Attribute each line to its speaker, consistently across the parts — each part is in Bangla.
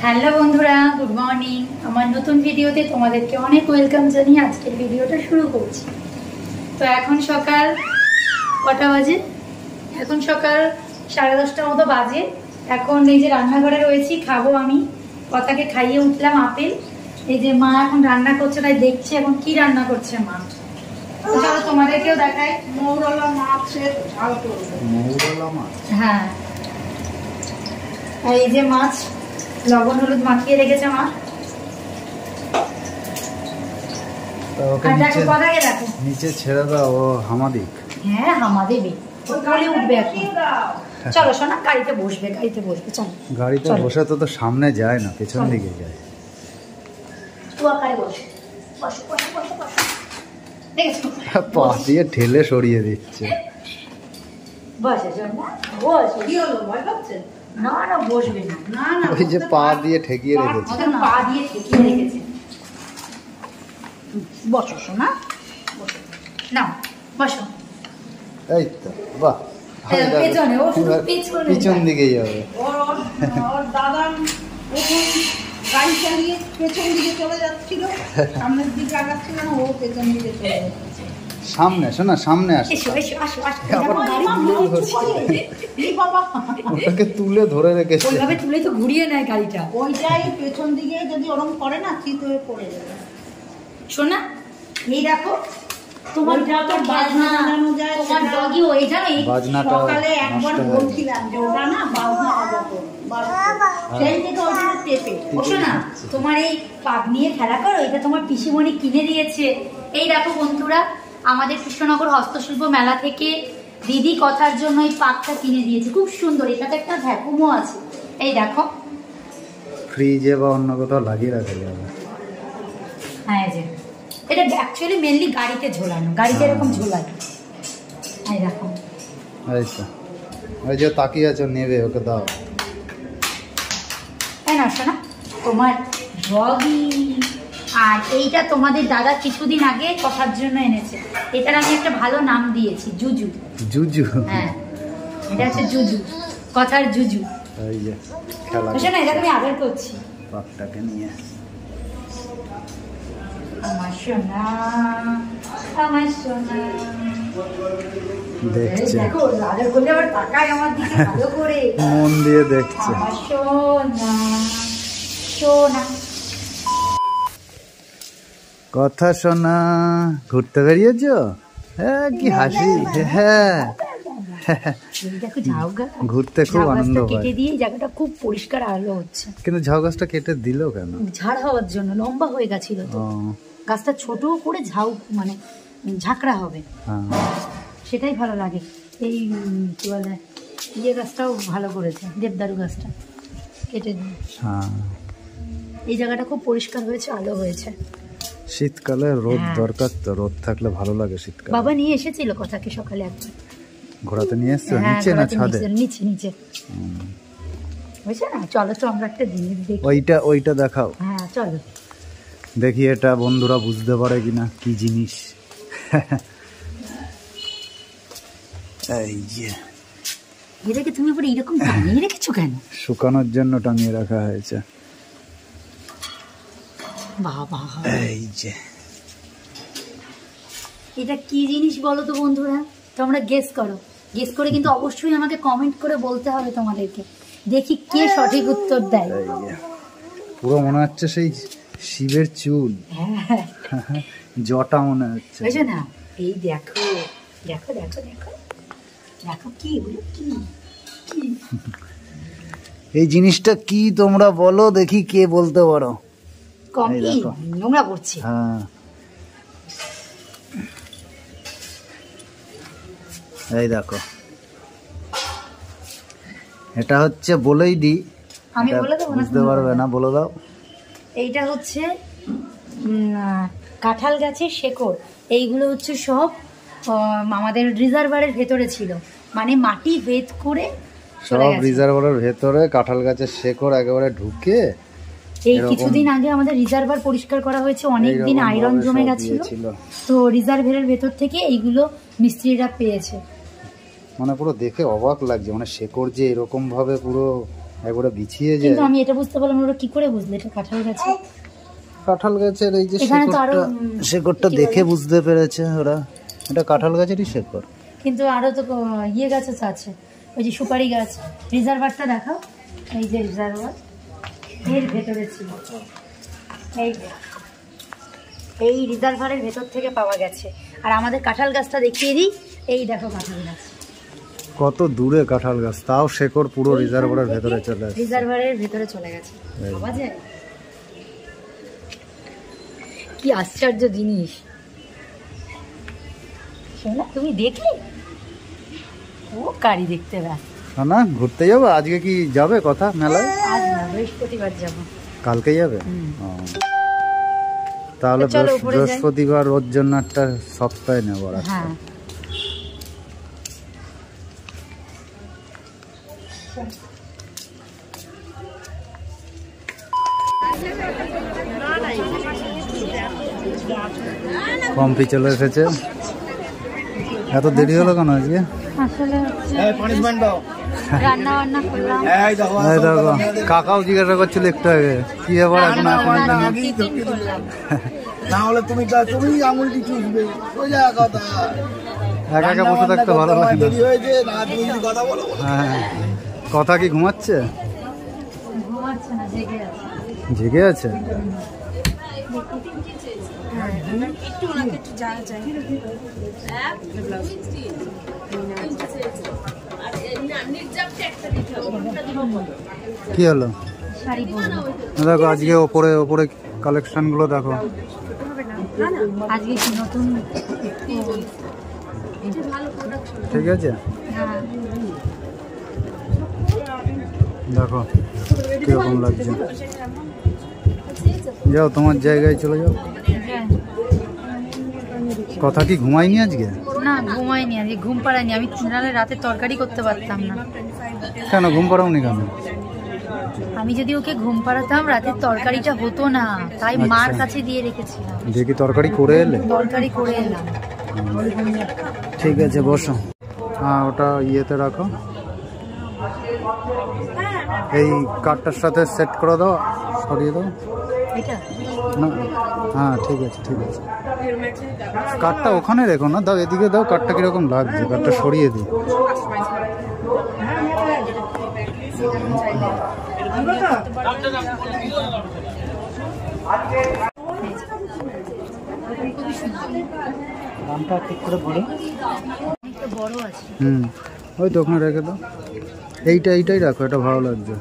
Speaker 1: হ্যালো বন্ধুরা, গুড মর্নিং। আমার নতুন ভিডিওতে তোমাদেরকে অনেক ওয়েলকাম জানিয়ে আজকের ভিডিওটা শুরু করছি। তো এখন সকাল কটা বাজে? এখন সকাল 10:30 মতো বাজে। এখন এই যে রান্নাঘরে রয়েছি, খাবো আমি। কথাকে খাইয়ে উঠলাম আপেল। এই যে মা এখন রান্না করছে, তাই দেখছি এখন কি রান্না করছে মা। চলো তোমাদেরকেও দেখাই।
Speaker 2: মৌরলা মাছের ঝাল করবে।
Speaker 3: মৌরলা মাছ?
Speaker 1: হ্যাঁ, এই যে মাছ লবণ হলুদ মাখিয়ে রেখেছে মা।
Speaker 3: নিচে ছেড়ে দাও, ও হামা দিক।
Speaker 1: হ্যাঁ, হামা দেবে, বলে উঠবে এখন। চলো সোনা, গাড়িতে বসবে, গাড়িতে বসবে। চলো,
Speaker 3: গাড়িতে বসে তো সামনে যায় না, পেছন দিকে যায়। পা দিয়ে ঠেলে সরিয়ে দিচ্ছে।
Speaker 1: না না, বসবে না। না না,
Speaker 3: ওই যে পা দিয়ে ঠেকিয়ে রেখেছে।
Speaker 1: পা দিয়ে ঠেকিয়ে রেখেছে। বসো সোনা, বসো। নাও বসো।
Speaker 3: এই তো, বাহ।
Speaker 1: পেছনে, ও শুধু
Speaker 3: পিছন দিকে যাবে।
Speaker 2: ওর দাদা গাড়ি চালিয়ে পেছন দিকে চলে যাচ্ছিল, সামনের দিকে আগাচ্ছিল না, ও পেছন দিকে চলে যাচ্ছে।
Speaker 3: সামনে শোনা, সামনে আসো। ওটাকে তুলে ধরে রেখেছে।
Speaker 1: ওইভাবে তুলে তো ঘুরিয়ে নেয় গাড়িটা।
Speaker 2: ওইটাই পেছন দিকে যদি ওরকম করে না, চিত হয়ে পড়ে যাবে।
Speaker 1: শোনা, এই দেখো তোমার যত বাজনা বাজানো যায়, তোমার ডগি ওই জানো, এই
Speaker 2: সকালে একবার বলছিলাম যে ওটা না বাজনা বাজাতো, সেই থেকে ওটা টেপে।
Speaker 1: শোনা, তোমার এই পাক নিয়ে খেলা করো, এটা তোমার পিসিমণি কিনে দিয়েছে। এই দেখো বন্ধুরা, আমাদের কৃষ্ণনগর হস্তশিল্প মেলা থেকে দিদি কথার জন্য এই পাকটা কিনে দিয়েছে, খুব সুন্দর। এটাতে একটা ভ্যাকুমও আছে, এই দেখো।
Speaker 3: ফ্রিজে বা অন্য কোথাও লাগিয়ে রাখা যাবে।
Speaker 1: হ্যাঁ, যে এটা অ্যাকচুয়ালি মেনলি গাড়িতে ঝোলানো, গাড়িতে এরকম ঝোলানো। এই দেখো,
Speaker 3: এই তো, ওই যে তাকিয়ে আছো, নেবে, ওকে দাও।
Speaker 1: তাই না শোনা, তোমার ডগি। আর এইটা তোমাদের দাদা কিছুদিন আগে কথার জন্য এনেছে। এটার আমি একটা ভালো নাম দিয়েছি, জুজু।
Speaker 3: জুজু? হ্যাঁ,
Speaker 1: এটা হচ্ছে জুজু, কথার জুজু।
Speaker 3: এই যে খেলা
Speaker 1: শোনা, এটা আমি আদর করছি
Speaker 3: পাকটাকে নিয়ে।
Speaker 1: আমার সোনা, আমার সোনা।
Speaker 3: দেখছে,
Speaker 1: দেখো আদর করলে আবার তাকায় আমার দিকে ভালো করে,
Speaker 3: মন দিয়ে দেখছে।
Speaker 1: আমার সোনা, সোনা।
Speaker 3: কথা শোনা, ঘুরতে বেরিয়েছ? হ্যাঁ, কি হাসি। হ্যাঁ,
Speaker 1: দেখো ঝাউ গাছ,
Speaker 3: ঘুরতে খুব আনন্দ পায়।
Speaker 1: কেটে দিয়ে জায়গাটা খুব পরিষ্কার আলো হচ্ছে।
Speaker 3: কিন্তু ঝাউ গাছটা কেটে দিল কেন?
Speaker 1: ঝাড় হওয়ার জন্য, লম্বা হয়ে গেছিল তো। গাছটা ছোট করে ঝাউ মানে ঝাঁকড়া হবে, সেটাই ভালো লাগে। এই কি বলে, ইয়ে গাছটাও ভালো করেছে, দেবদারু গাছটা কেটে দিয়ে। এই জায়গাটা খুব পরিষ্কার হয়েছে, আলো হয়েছে।
Speaker 3: শীতকালে রোদ দরকার, তো রোদ থাকলে ভালো লাগে শীতকালে।
Speaker 1: বাবা নিয়ে এসেছিল কথাকে সকালে একবার,
Speaker 3: ঘোরাতে নিয়ে এসছো? নিচে না ছাদে?
Speaker 1: নিচে, নিচে বুঝছে না। চলো তো আমরা একটা জিনিস দেখি।
Speaker 3: ওইটা দেখাও।
Speaker 1: হ্যাঁ চলো
Speaker 3: দেখি এটা বন্ধুরা বুঝতে পারে কিনা, কি জিনিস। এই যে
Speaker 1: এটাকে তুমি আবার এইরকম টানিয়ে রেখেছো কেন?
Speaker 3: শুকানোর জন্য টাঙিয়ে রাখা হয়েছে।
Speaker 1: বাবা,
Speaker 3: এই যে
Speaker 1: এটা কি জিনিস বলো তো বন্ধুরা, তোমরা গেস করো। গেস করে কিন্তু অবশ্যই আমাকে কমেন্ট করে বলতে হবে তোমাদেরকে, দেখি কে সঠিক উত্তর দেয়।
Speaker 3: পুরো মনে হচ্ছে সেই শিবের চুল, জটা মনে হচ্ছে,
Speaker 1: বুঝছো না? এই দেখো দেখো দেখো দেখো দেখো, কি এগুলো, কি কি
Speaker 3: এই জিনিসটা কি তোমরা বলো দেখি, কে বলতে পারো।
Speaker 1: নোংরা পড়ছে।
Speaker 3: হ্যাঁ, এই দেখো, এটা হচ্ছে, বলেই দি,
Speaker 1: আমি বলে দেবো,
Speaker 3: বুঝতে পারবে না, বলে দাও।
Speaker 1: এইটা হচ্ছে কাঁঠাল গাছের শেকড়। এইগুলো হচ্ছে সব আমাদের রিজার্ভারের ভেতরে ছিল, মানে মাটি ভেদ করে
Speaker 3: সব রিজার্ভারের ভেতরে কাঁঠাল গাছের শেকড় একেবারে ঢুকে।
Speaker 1: এই কিছুদিন আগে আমাদের রিজার্ভার পরিষ্কার করা হয়েছে, অনেকদিন আয়রন জমে গেছিল, তো রিজার্ভারের ভেতর থেকে এইগুলো মিস্ত্রিরা পেয়েছে।
Speaker 3: মানে পুরো দেখে অবাক লাগছে, মানে শেকড় যে এরকম ভাবে পুরো একবারে বিছিয়ে যায়।
Speaker 1: কিন্তু আমি এটা বুঝতে পারলাম ওরা কি করে বুঝলে এটা কাঁঠাল গাছে?
Speaker 3: কাঁঠাল গাছের এই যে
Speaker 1: এখানে তো আরো
Speaker 3: শেকড়টা দেখে বুঝতে পেরেছে ওরা এটা কাঁঠাল গাছেরই শেকড়।
Speaker 1: কিন্তু আরো তো ইয়ে গাছ আছে, ওই যে সুপারি গাছ। রিজার্ভারটা দেখাও, এই যে রিজার্ভার এর ভেতরে ছিল, এই রিজার্ভারের ভেতর থেকে পাওয়া গেছে। আর আমাদের কাঁঠাল গাছটা দেখিয়ে দিই, এই দেখো কাঁঠাল গাছ
Speaker 3: কত দূরে কাঁঠাল গাছ, তাও শেকড় পুরো রিজার্ভারের ভেতরে চলে গেছে।
Speaker 1: রিজার্ভারের ভেতরে চলে গেছে। ভাবা যায়? কি আশ্চর্য জিনিস। শোনা, তুমি দেখলে? ও কারি দেখতে ব্যস্ত।
Speaker 3: না ঘুরতে যাবো আজকে, কি যাবে কথা মেলায়?
Speaker 1: আজ না, বৃহস্পতিবার যাবো।
Speaker 3: কালকে যাবে? তাহলে বৃহস্পতিবার ওর জন্য একটা সপ্তাহে নেবো।
Speaker 1: হ্যাঁ
Speaker 3: পম্পি চলে এসেছে। এত দেরি হলো কেন আজকে?
Speaker 1: আসলে রান্না বান্না করলাম।
Speaker 3: কাকাও জিজ্ঞাসা করছিল একটু আগে কি ব্যাপার এখন
Speaker 4: না হলে তুমি আঙুলটি চুষবে, সোজা কথা।
Speaker 3: একা একা বসে থাকতে ভালো লাগে না।
Speaker 4: কথা বলো।
Speaker 3: হ্যাঁ, কথা কি ঘুমাচ্ছে? জেগে আছে। কি হলো? দেখো আজকে ওপরে ওপরে কালেকশন গুলো দেখো।
Speaker 1: আজকে কি নতুন?
Speaker 3: ঠিক আছে, দেখো কিরকম লাগছে। যাও তোমার জায়গায় চলে যাও। কথা কি ঘুমাইনি আজকে?
Speaker 1: না ঘুমাইনি আজকে, ঘুম পাড়াইনি আমি। নাহলে রাতে তরকারি করতে পারতাম না।
Speaker 3: কেন ঘুম পাড়াওনি কেন?
Speaker 1: আমি যদি ওকে ঘুম পাড়াতাম রাতের তরকারিটা হতো না, তাই মার কাছে দিয়ে রেখেছিলাম।
Speaker 3: দেখি তরকারি করে এলে?
Speaker 1: তরকারি করে এলাম।
Speaker 3: ঠিক আছে বসো। হ্যাঁ ওটা ইয়েতে রাখো, এই কাঠটার সাথে সেট করে দাও, সরিয়ে দাও।
Speaker 1: এটা
Speaker 3: না হ্যাঁ ঠিক আছে ঠিক আছে। কাঠটা ওখানে রেখো না, দাও এদিকে দাও। কাঠটা কিরকম লাগছে, কাঠটা সরিয়ে দিই। দামটা ঠিক করে বলো।
Speaker 1: বড় আছে।
Speaker 3: ওই তো ওখানে রেখে দাও। এইটাই রাখো, এটা ভালো লাগছে,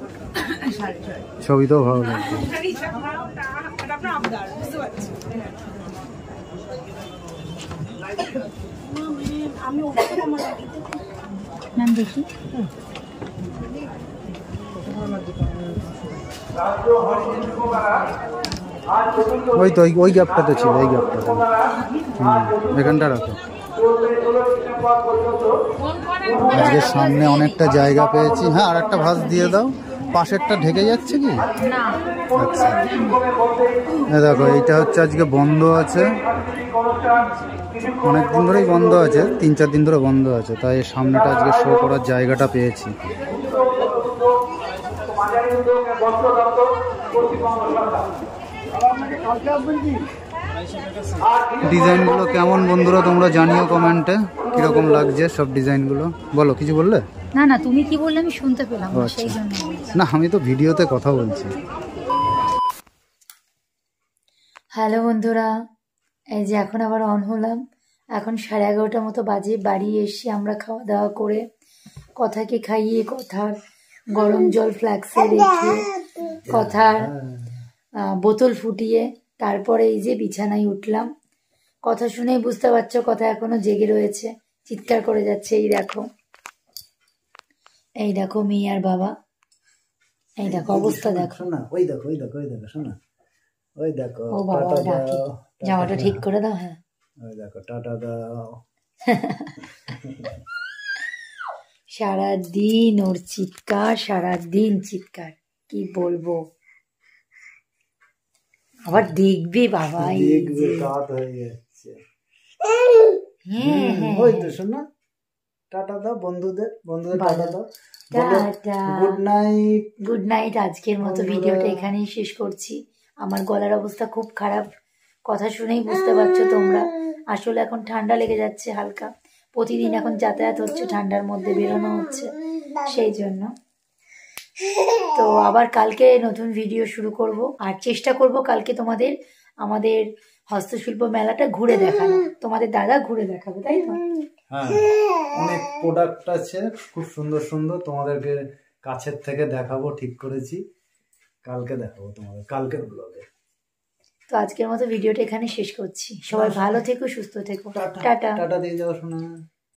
Speaker 3: ছবিতেও ভালো লাগছে।
Speaker 1: ম্যাম দেখি।
Speaker 3: ওই তো ওই গ্যাপটাতে ছিল, এই গ্যাপটাতে। এখানটা রাখো। আজকে সামনে অনেকটা জায়গা পেয়েছি। হ্যাঁ আর একটা ভাঁজ দিয়ে দাও, পাশেরটা ঢেকে যাচ্ছে কি? আচ্ছা দেখো এইটা হচ্ছে আজকে বন্ধ আছে, অনেকদিন ধরেই বন্ধ আছে, 3-4 দিন ধরে বন্ধ আছে, তাই সামনেটা আজকে শো করার জায়গাটা পেয়েছি। ডিজাইনগুলো কেমন বন্ধুরা তোমরা জানিও কমেন্টে, কিরকম লাগছে সব ডিজাইনগুলো। বলো, কিছু বললে?
Speaker 1: না না, তুমি কি বললে আমি শুনতে পেলাম না, সেই জন্য।
Speaker 3: না আমি তো ভিডিওতে কথা বলছি।
Speaker 1: হ্যালো বন্ধুরা, এই যে এখন আবার অন হলাম। এখন 11:30 মতো বাজে। বাড়ি এসে আমরা খাওয়া দাওয়া করে কথাকে খাইয়ে, কথার গরম জল ফ্ল্যাক্সে রেখে, কথার বোতল ফুটিয়ে তারপরে এই যে বিছানায় উঠলাম। কথা শুনেই বুঝতে পারছো কথা এখনো জেগে রয়েছে, চিৎকার করে যাচ্ছে। এই দেখো মেয়ে আর বাবা, এই দেখো অবস্থা দেখো।
Speaker 3: ওই দেখো ওই দেখো ওই দেখো শোনা, ওই দেখো।
Speaker 1: ও বাবা ডাকি, জামাটা ঠিক করে দাও। হ্যাঁ
Speaker 3: ওই দেখো টাটা দাও।
Speaker 1: সারাদিন ওর চিৎকার, সারাদিন চিৎকার, কি বলবো। আবার দেখবে বাবা,
Speaker 3: দেখবে রাত হয়ে যাচ্ছে।
Speaker 1: হ্যাঁ
Speaker 3: ওই তো শোনা টাটা দাও বন্ধুদের
Speaker 1: বলো।
Speaker 3: টাটা দাও।
Speaker 1: Tata,
Speaker 3: good night.
Speaker 1: Good night. আজকের মতো
Speaker 3: বন্ধুরা।
Speaker 1: ভিডিওটা এখানেই শেষ করছি। আমার গলার অবস্থা খুব খারাপ, কথা শুনেই বুঝতে পারছো তোমরা। আসলে এখন ঠান্ডা লেগে যাচ্ছে হালকা, প্রতিদিন এখন যাতায়াত হচ্ছে, ঠান্ডার মধ্যে বেরোনো হচ্ছে, সেই জন্য। তো আবার কালকে নতুন ভিডিও শুরু করব, আর চেষ্টা করব কালকে তোমাদের আমাদের হস্তশিল্প মেলাটা ঘুরে দেখানো। তোমাদের দাদা ঘুরে দেখাবে, তাই তো?
Speaker 3: হ্যাঁ, অনেক প্রোডাক্ট আছে, খুব সুন্দর সুন্দর, তোমাদেরকে কাছের থেকে দেখাবো, ঠিক করেছি। কালকে দেখাবো তোমাদের, কালকের ব্লগে।
Speaker 1: তো আজকের মতো ভিডিওটা এখানে শেষ করছি। সবাই ভালো থেকো, সুস্থ থেকো। টাটা।
Speaker 3: টাটা দিয়ে যাও শোনা।